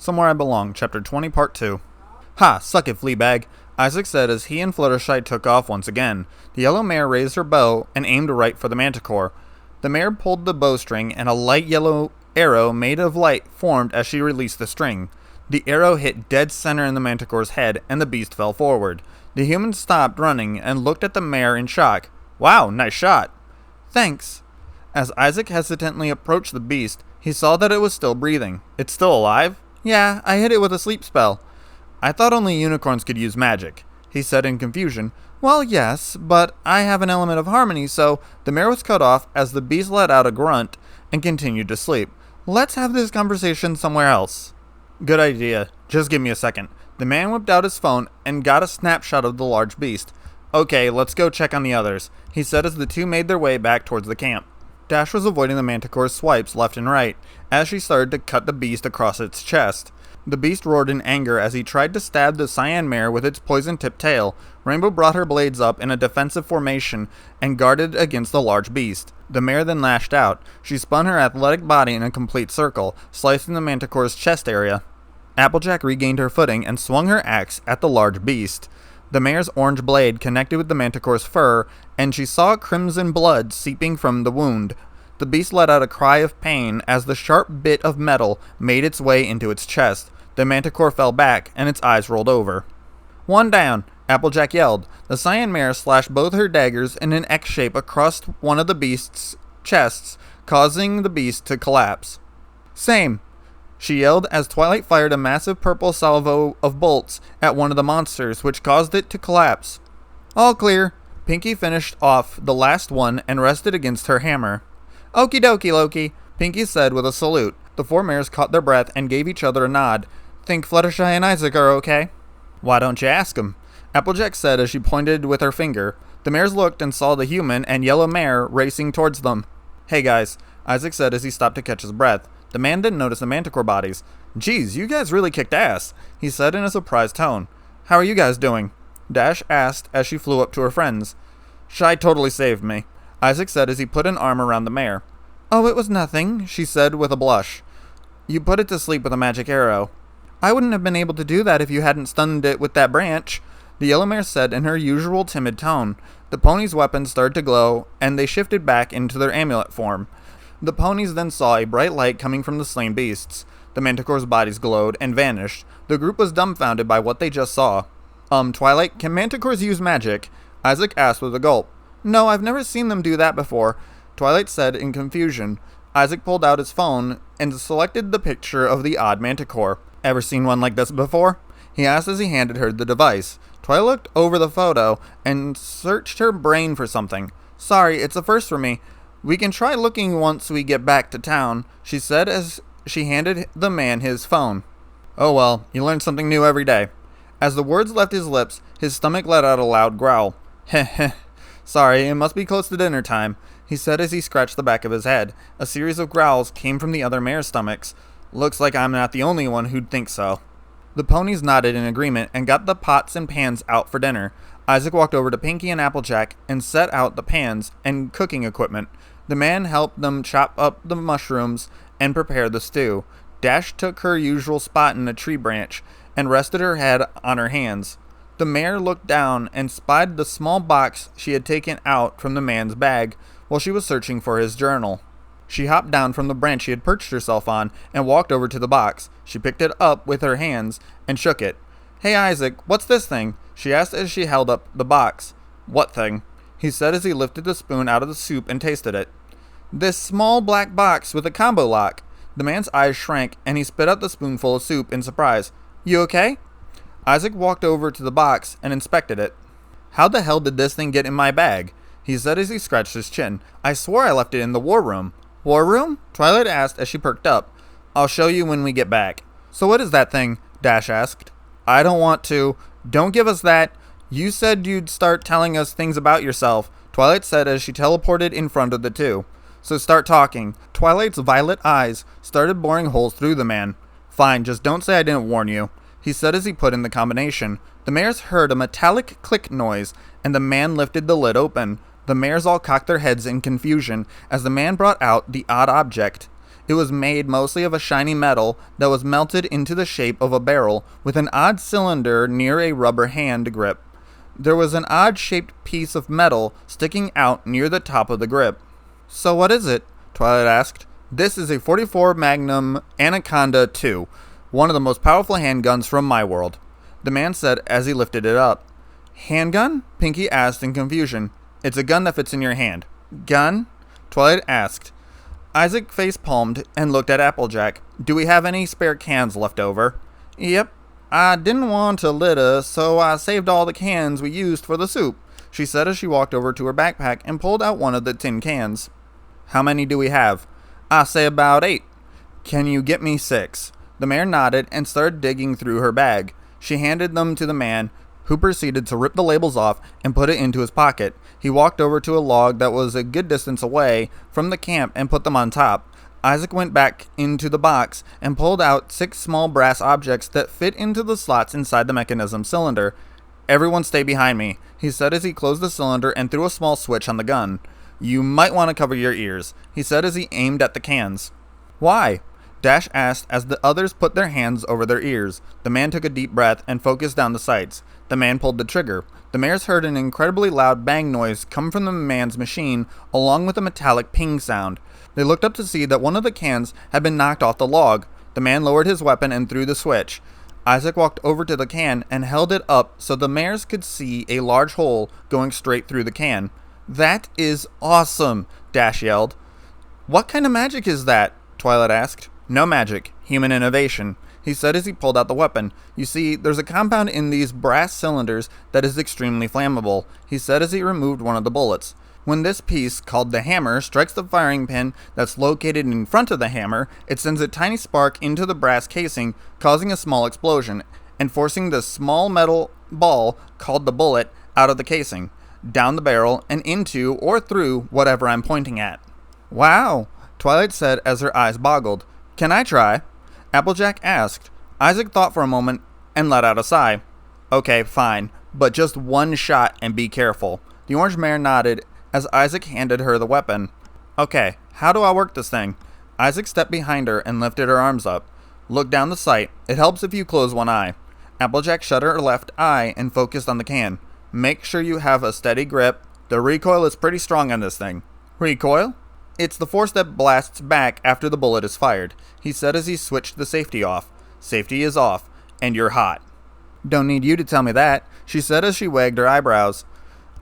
Somewhere I Belong, Chapter 20, Part 2. Ha! Suck it, Fleabag, Isaac said as he and Fluttershy took off once again. The yellow mare raised her bow and aimed right for the manticore. The mare pulled the bowstring, and a light yellow arrow made of light formed as she released the string. The arrow hit dead center in the manticore's head, and the beast fell forward. The human stopped running and looked at the mare in shock. Wow, nice shot. Thanks. As Isaac hesitantly approached the beast, he saw that it was still breathing. It's still alive? Yeah, I hit it with a sleep spell. I thought only unicorns could use magic, he said in confusion. Well, yes, but I have an element of harmony, so the mare was cut off as the beast let out a grunt and continued to sleep. Let's have this conversation somewhere else. Good idea. Just give me a second. The man whipped out his phone and got a snapshot of the large beast. Okay, let's go check on the others, he said as the two made their way back towards the camp. Dash was avoiding the manticore's swipes left and right as she started to cut the beast across its chest. The beast roared in anger as he tried to stab the cyan mare with its poison-tipped tail. Rainbow brought her blades up in a defensive formation and guarded against the large beast. The mare then lashed out. She spun her athletic body in a complete circle, slicing the manticore's chest area. Applejack regained her footing and swung her axe at the large beast. The mare's orange blade connected with the manticore's fur, and she saw crimson blood seeping from the wound. The beast let out a cry of pain as the sharp bit of metal made its way into its chest. The manticore fell back, and its eyes rolled over. One down, Applejack yelled. The cyan mare slashed both her daggers in an X shape across one of the beast's chests, causing the beast to collapse. Same, she yelled as Twilight fired a massive purple salvo of bolts at one of the monsters, which caused it to collapse. All clear. Pinky finished off the last one and rested against her hammer. Okie dokie, Loki, Pinky said with a salute. The four mares caught their breath and gave each other a nod. Think Fluttershy and Isaac are okay? Why don't you ask 'em? Applejack said as she pointed with her finger. The mares looked and saw the human and yellow mare racing towards them. Hey guys, Isaac said as he stopped to catch his breath. The man didn't notice the manticore bodies. Geez, you guys really kicked ass, he said in a surprised tone. How are you guys doing? Dash asked as she flew up to her friends. Shy totally saved me, Isaac said as he put an arm around the mare. Oh, it was nothing, she said with a blush. You put it to sleep with a magic arrow. I wouldn't have been able to do that if you hadn't stunned it with that branch, the yellow mare said in her usual timid tone. The pony's weapons started to glow, and they shifted back into their amulet form. The ponies then saw a bright light coming from the slain beasts. The manticore's bodies glowed and vanished. The group was dumbfounded by what they just saw. Twilight, can manticores use magic? Isaac asked with a gulp. No, I've never seen them do that before, Twilight said in confusion. Isaac pulled out his phone and selected the picture of the odd manticore. Ever seen one like this before? He asked as he handed her the device. Twilight looked over the photo and searched her brain for something. Sorry, it's a first for me. We can try looking once we get back to town, she said as she handed the man his phone. Oh well, you learn something new every day. As the words left his lips, his stomach let out a loud growl. Heh heh. Sorry, it must be close to dinner time, he said as he scratched the back of his head. A series of growls came from the other mare's stomachs. Looks like I'm not the only one who'd think so. The ponies nodded in agreement and got the pots and pans out for dinner. Isaac walked over to Pinky and Applejack and set out the pans and cooking equipment. The man helped them chop up the mushrooms and prepare the stew. Dash took her usual spot in a tree branch and rested her head on her hands. The mare looked down and spied the small box she had taken out from the man's bag while she was searching for his journal. She hopped down from the branch she had perched herself on and walked over to the box. She picked it up with her hands and shook it. Hey Isaac, what's this thing? She asked as she held up the box. What thing? He said as he lifted the spoon out of the soup and tasted it. This small black box with a combo lock. The man's eyes shrank and he spit out the spoonful of soup in surprise. You okay? Isaac walked over to the box and inspected it. How the hell did this thing get in my bag? He said as he scratched his chin. I swore I left it in the war room. War room? Twilight asked as she perked up. I'll show you when we get back. So what is that thing? Dash asked. I don't want to. Don't give us that. You said you'd start telling us things about yourself, Twilight said as she teleported in front of the two. So start talking. Twilight's violet eyes started boring holes through the man. Fine, just don't say I didn't warn you, he said as he put in the combination. The mares heard a metallic click noise, and the man lifted the lid open. The mares all cocked their heads in confusion as the man brought out the odd object. It was made mostly of a shiny metal that was melted into the shape of a barrel with an odd cylinder near a rubber hand grip. There was an odd-shaped piece of metal sticking out near the top of the grip. "So what is it?" Twilight asked. "This is a 44 Magnum Anaconda 2, one of the most powerful handguns from my world," the man said as he lifted it up. "Handgun?" Pinky asked in confusion. "It's a gun that fits in your hand." "Gun?" Twilight asked. Isaac face-palmed and looked at Applejack. "Do we have any spare cans left over?" "Yep. I didn't want to litter, so I saved all the cans we used for the soup," she said as she walked over to her backpack and pulled out one of the tin cans. "How many do we have?" "I say about 8. "Can you get me 6? The mayor nodded and started digging through her bag. She handed them to the man, who proceeded to rip the labels off and put it into his pocket. He walked over to a log that was a good distance away from the camp and put them on top. Isaac went back into the box and pulled out 6 small brass objects that fit into the slots inside the mechanism cylinder. "Everyone stay behind me," he said as he closed the cylinder and threw a small switch on the gun. "You might want to cover your ears," he said as he aimed at the cans. "Why?" Dash asked as the others put their hands over their ears. The man took a deep breath and focused down the sights. The man pulled the trigger. The mares heard an incredibly loud bang noise come from the man's machine, along with a metallic ping sound. They looked up to see that one of the cans had been knocked off the log. The man lowered his weapon and threw the switch. Isaac walked over to the can and held it up so the mares could see a large hole going straight through the can. "That is awesome!" Dash yelled. "What kind of magic is that?" Twilight asked. "No magic. Human innovation," he said as he pulled out the weapon. "You see, there's a compound in these brass cylinders that is extremely flammable," he said as he removed one of the bullets. "When this piece, called the hammer, strikes the firing pin that's located in front of the hammer, it sends a tiny spark into the brass casing, causing a small explosion, and forcing the small metal ball, called the bullet, out of the casing, down the barrel, and into or through whatever I'm pointing at." "Wow," Twilight said as her eyes boggled. "Can I try?" Applejack asked. Isaac thought for a moment and let out a sigh. "Okay, fine, but just one shot and be careful." The orange mare nodded as Isaac handed her the weapon. "Okay, how do I work this thing?" Isaac stepped behind her and lifted her arms up. "Look down the sight. It helps if you close one eye." Applejack shut her left eye and focused on the can. "Make sure you have a steady grip. The recoil is pretty strong on this thing." "Recoil?" "It's the force that blasts back after the bullet is fired," he said as he switched the safety off. "Safety is off, and you're hot." "Don't need you to tell me that," she said as she wagged her eyebrows.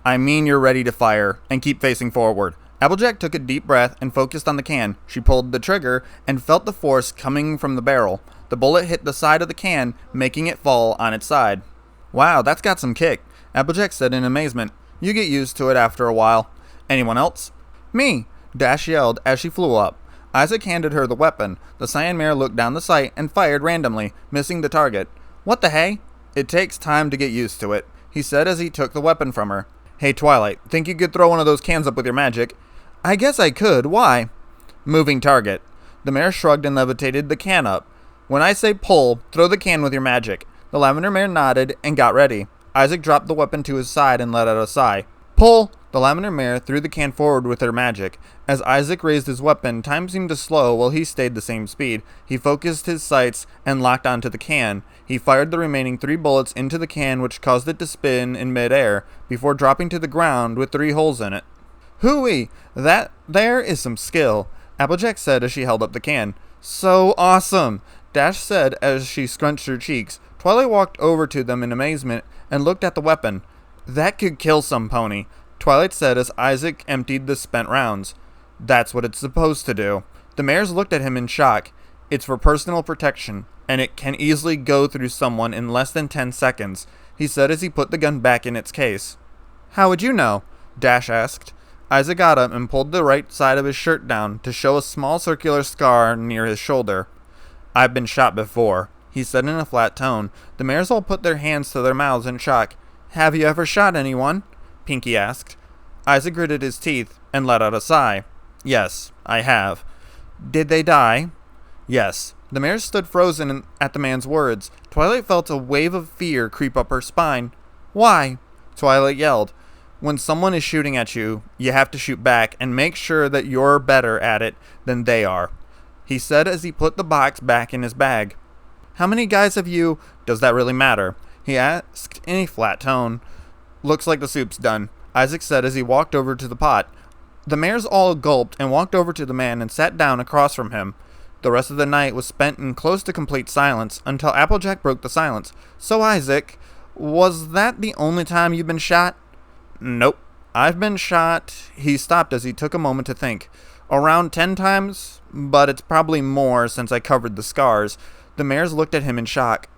"I mean you're ready to fire, and keep facing forward." Applejack took a deep breath and focused on the can. She pulled the trigger and felt the force coming from the barrel. The bullet hit the side of the can, making it fall on its side. "Wow, that's got some kick," Applejack said in amazement. "You get used to it after a while." "Anyone else?" "Me," Dash yelled as she flew up. Isaac handed her the weapon. The cyan mare looked down the sight and fired randomly, missing the target. "What the hey?" "It takes time to get used to it," he said as he took the weapon from her. "Hey, Twilight, think you could throw one of those cans up with your magic?" "I guess I could. Why?" "Moving target." The mare shrugged and levitated the can up. "When I say pull, throw the can with your magic." The lavender mare nodded and got ready. Isaac dropped the weapon to his side and let out a sigh. "Pull!" The lavender mare threw the can forward with her magic. As Isaac raised his weapon, time seemed to slow while he stayed the same speed. He focused his sights and locked onto the can. He fired the remaining 3 bullets into the can, which caused it to spin in midair before dropping to the ground with 3 holes in it. "Hooey! That there is some skill," Applejack said as she held up the can. "So awesome!" Dash said as she scrunched her cheeks. Twilight walked over to them in amazement and looked at the weapon. "That could kill some pony," Twilight said as Isaac emptied the spent rounds. "That's what it's supposed to do." The mares looked at him in shock. "It's for personal protection, and it can easily go through someone in less than 10 seconds, he said as he put the gun back in its case. "How would you know?" Dash asked. Isaac got up and pulled the right side of his shirt down to show a small circular scar near his shoulder. "I've been shot before," he said in a flat tone. The mares all put their hands to their mouths in shock. "Have you ever shot anyone?" Pinky asked. Isaac gritted his teeth and let out a sigh. "Yes, I have." "Did they die?" "Yes." The mares stood frozen at the man's words. Twilight felt a wave of fear creep up her spine. "Why?" Twilight yelled. "When someone is shooting at you, you have to shoot back and make sure that you're better at it than they are." he said as he put the box back in his bag. How many guys have you... Does that really matter? He asked in a flat tone. Looks like the soup's done, Isaac said as he walked over to the pot. The mares all gulped and walked over to the man and sat down across from him. The rest of the night was spent in close to complete silence until Applejack broke the silence. So, Isaac, was that the only time you've been shot? Nope. I've been shot... He stopped as he took a moment to think. Around 10 times, but it's probably more since I covered the scars. The mares looked at him in shock.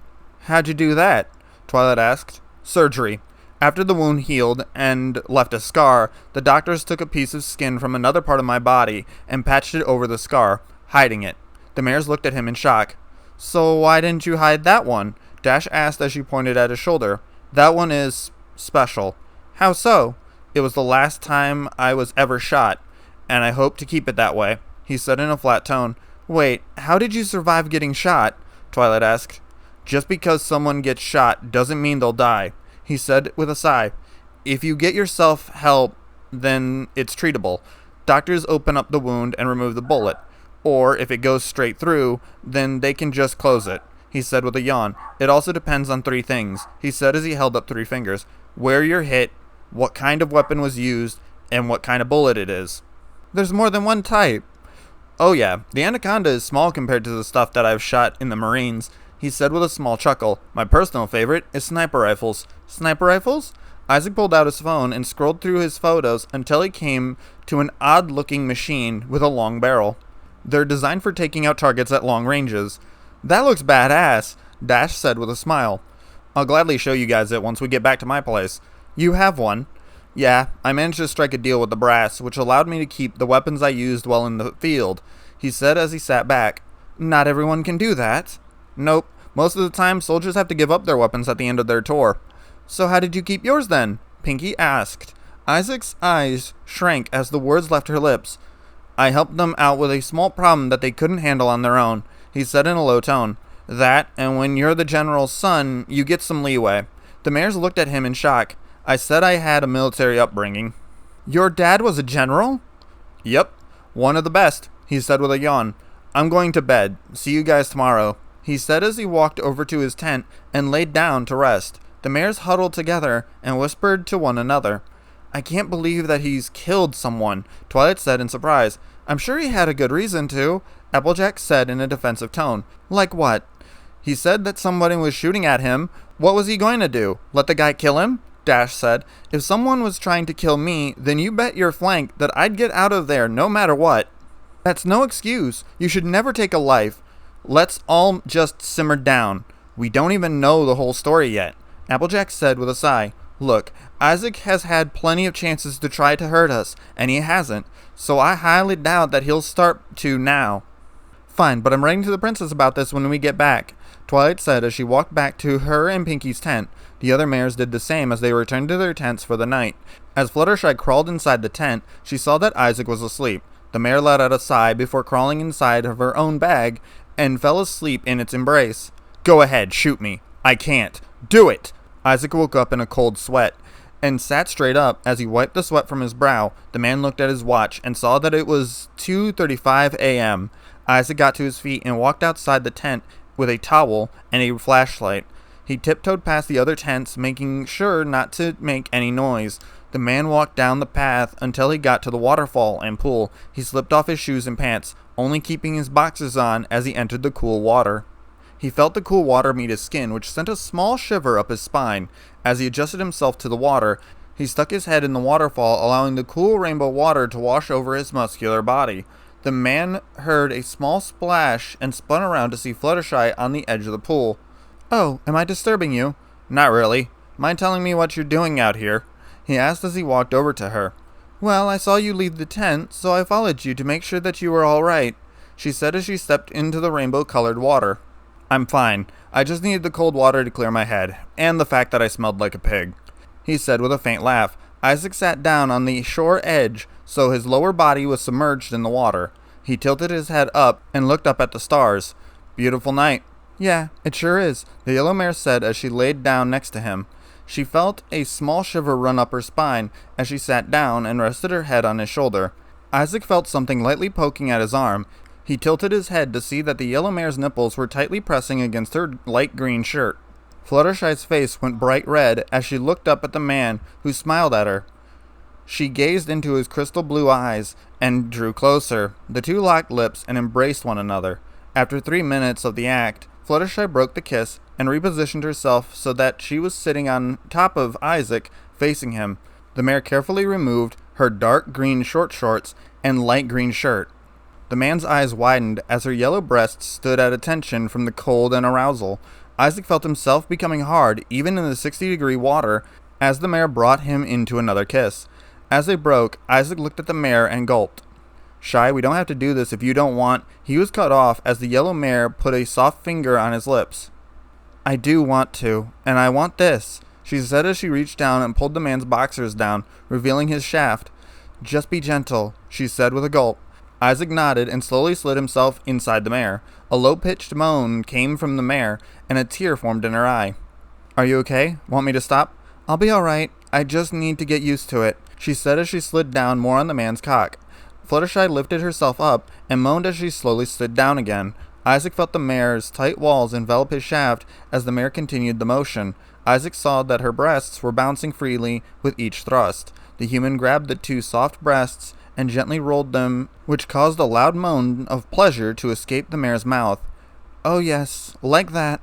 How'd you do that? Twilight asked. Surgery. After the wound healed and left a scar, the doctors took a piece of skin from another part of my body and patched it over the scar, hiding it. The mares looked at him in shock. So why didn't you hide that one? Dash asked as she pointed at his shoulder. That one is... special. How so? It was the last time I was ever shot, and I hope to keep it that way, he said in a flat tone. Wait, how did you survive getting shot? Twilight asked. Just because someone gets shot doesn't mean they'll die, he said with a sigh. If you get yourself help, then it's treatable. Doctors open up the wound and remove the bullet. Or, if it goes straight through, then they can just close it, he said with a yawn. It also depends on 3 things, he said as he held up 3 fingers. Where you're hit, what kind of weapon was used, and what kind of bullet it is. There's more than one type. Oh yeah, the Anaconda is small compared to the stuff that I've shot in the Marines, he said with a small chuckle. My personal favorite is sniper rifles. Sniper rifles? Isaac pulled out his phone and scrolled through his photos until he came to an odd-looking machine with a long barrel. They're designed for taking out targets at long ranges. That looks badass, Dash said with a smile. I'll gladly show you guys it once we get back to my place. You have one? Yeah, I managed to strike a deal with the brass, which allowed me to keep the weapons I used while in the field, he said as he sat back. Not everyone can do that. Nope, most of the time soldiers have to give up their weapons at the end of their tour. So how did you keep yours then? Pinky asked. Isaac's eyes shrank as the words left her lips. I helped them out with a small problem that they couldn't handle on their own, he said in a low tone. That, and when you're the general's son, you get some leeway. The mares looked at him in shock. I said I had a military upbringing. Your dad was a general? Yep, one of the best, he said with a yawn. I'm going to bed. See you guys tomorrow, he said as he walked over to his tent and laid down to rest. The mares huddled together and whispered to one another. I can't believe that he's killed someone, Twilight said in surprise. I'm sure he had a good reason to, Applejack said in a defensive tone. Like what? He said that somebody was shooting at him. What was he going to do? Let the guy kill him? Dash said. If someone was trying to kill me, then you bet your flank that I'd get out of there no matter what. That's no excuse. You should never take a life. Let's all just simmer down. We don't even know the whole story yet, Applejack said with a sigh. Look, Isaac has had plenty of chances to try to hurt us, and he hasn't, so I highly doubt that he'll start to now. Fine, but I'm writing to the princess about this when we get back, Twilight said as she walked back to her and Pinky's tent. The other mares did the same as they returned to their tents for the night. As Fluttershy crawled inside the tent, she saw that Isaac was asleep. The mare let out a sigh before crawling inside of her own bag and fell asleep in its embrace. Go ahead, shoot me. I can't. Do it! Isaac woke up in a cold sweat and sat straight up. As he wiped the sweat from his brow, the man looked at his watch and saw that it was 2:35 a.m. Isaac got to his feet and walked outside the tent with a towel and a flashlight. He tiptoed past the other tents, making sure not to make any noise. The man walked down the path until he got to the waterfall and pool. He slipped off his shoes and pants, only keeping his boxers on as he entered the cool water. He felt the cool water meet his skin, which sent a small shiver up his spine. As he adjusted himself to the water, he stuck his head in the waterfall, allowing the cool rainbow water to wash over his muscular body. The man heard a small splash and spun around to see Fluttershy on the edge of the pool. Oh, am I disturbing you? Not really. Mind telling me what you're doing out here? He asked as he walked over to her. Well, I saw you leave the tent, so I followed you to make sure that you were all right, she said as she stepped into the rainbow-colored water. I'm fine. I just needed the cold water to clear my head, and the fact that I smelled like a pig, he said with a faint laugh. Isaac sat down on the shore edge, so his lower body was submerged in the water. He tilted his head up and looked up at the stars. Beautiful night. Yeah, it sure is, the yellow mare said as she laid down next to him. She felt a small shiver run up her spine as she sat down and rested her head on his shoulder. Isaac felt something lightly poking at his arm. He tilted his head to see that the yellow mare's nipples were tightly pressing against her light green shirt. Fluttershy's face went bright red as she looked up at the man who smiled at her. She gazed into his crystal blue eyes and drew closer. The two locked lips and embraced one another. After 3 minutes of the act, Fluttershy broke the kiss and repositioned herself so that she was sitting on top of Isaac, facing him. The mare carefully removed her dark green short shorts and light green shirt. The man's eyes widened as her yellow breasts stood at attention from the cold and arousal. Isaac felt himself becoming hard, even in the 60-degree water, as the mare brought him into another kiss. As they broke, Isaac looked at the mare and gulped. Shy, we don't have to do this if you don't want. He was cut off as the yellow mare put a soft finger on his lips. I do want to, and I want this, she said as she reached down and pulled the man's boxers down, revealing his shaft. Just be gentle, she said with a gulp. Isaac nodded and slowly slid himself inside the mare. A low-pitched moan came from the mare, and a tear formed in her eye. Are you okay? Want me to stop? I'll be all right. I just need to get used to it, she said as she slid down more on the man's cock. Fluttershy lifted herself up and moaned as she slowly slid down again. Isaac felt the mare's tight walls envelop his shaft as the mare continued the motion. Isaac saw that her breasts were bouncing freely with each thrust. The human grabbed the two soft breasts and gently rolled them, which caused a loud moan of pleasure to escape the mare's mouth. Oh yes, like that.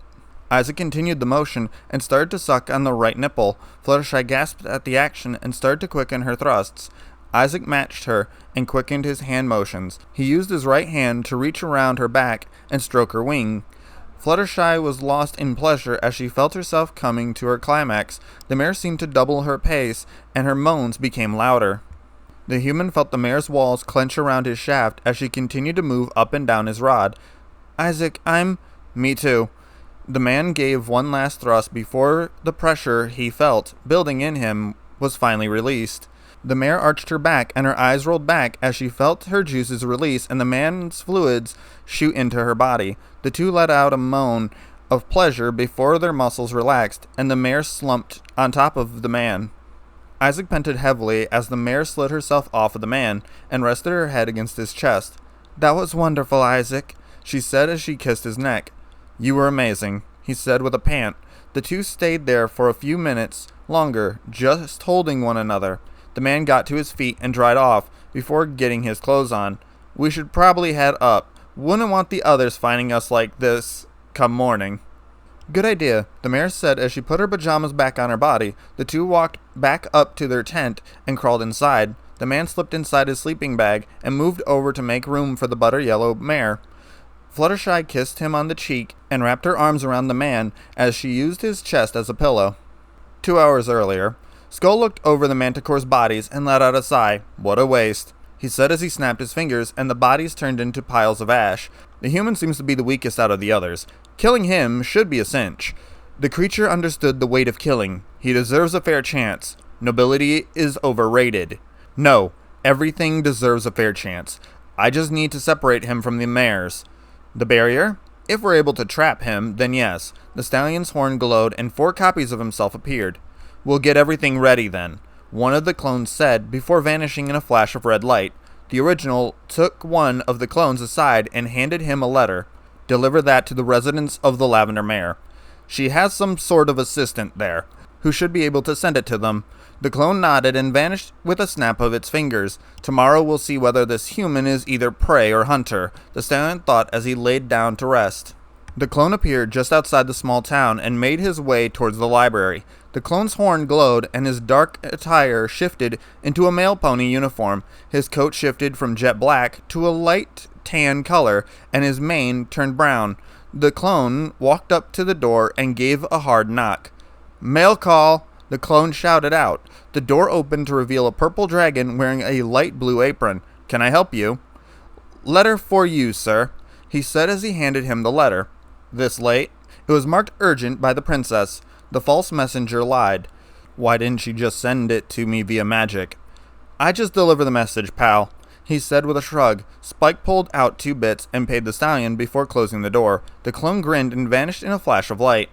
Isaac continued the motion and started to suck on the right nipple. Fluttershy gasped at the action and started to quicken her thrusts. Isaac matched her and quickened his hand motions. He used his right hand to reach around her back and stroke her wing. Fluttershy was lost in pleasure as she felt herself coming to her climax. The mare seemed to double her pace, and her moans became louder. The human felt the mare's walls clench around his shaft as she continued to move up and down his rod. Isaac, Me too. The man gave one last thrust before the pressure he felt building in him was finally released. The mare arched her back and her eyes rolled back as she felt her juices release and the man's fluids shoot into her body. The two let out a moan of pleasure before their muscles relaxed and the mare slumped on top of the man. Isaac panted heavily as the mare slid herself off of the man and rested her head against his chest. That was wonderful, Isaac, she said as she kissed his neck. You were amazing, he said with a pant. The two stayed there for a few minutes longer, just holding one another. The man got to his feet and dried off before getting his clothes on. We should probably head up. Wouldn't want the others finding us like this come morning. Good idea, the mare said as she put her pajamas back on her body. The two walked back up to their tent and crawled inside. The man slipped inside his sleeping bag and moved over to make room for the butter yellow mare. Fluttershy kissed him on the cheek and wrapped her arms around the man as she used his chest as a pillow. 2 hours earlier, Skull looked over the manticore's bodies and let out a sigh. What a waste, he said as he snapped his fingers and the bodies turned into piles of ash. The human seems to be the weakest out of the others. Killing him should be a cinch. The creature understood the weight of killing. He deserves a fair chance. Nobility is overrated. No, everything deserves a fair chance. I just need to separate him from the mares. The barrier? If we're able to trap him, then yes. The stallion's horn glowed and 4 copies of himself appeared. We'll get everything ready then, one of the clones said before vanishing in a flash of red light. The original took one of the clones aside and handed him a letter. Deliver that to the residents of the Lavender Mare. She has some sort of assistant there, who should be able to send it to them. The clone nodded and vanished with a snap of its fingers. Tomorrow we'll see whether this human is either prey or hunter, the stallion thought as he laid down to rest. The clone appeared just outside the small town and made his way towards the library. The clone's horn glowed and his dark attire shifted into a male pony uniform. His coat shifted from jet black to a light tan color and his mane turned brown. The clone walked up to the door and gave a hard knock. Mail call, the clone shouted out. The door opened to reveal a purple dragon wearing a light blue apron. Can I help you? Letter for you, sir, he said as he handed him the letter. This late? It was marked urgent by the princess. The false messenger lied. Why didn't she just send it to me via magic? I just deliver the message, pal, he said with a shrug. Spike pulled out 2 bits and paid the stallion before closing the door. The clone grinned and vanished in a flash of light.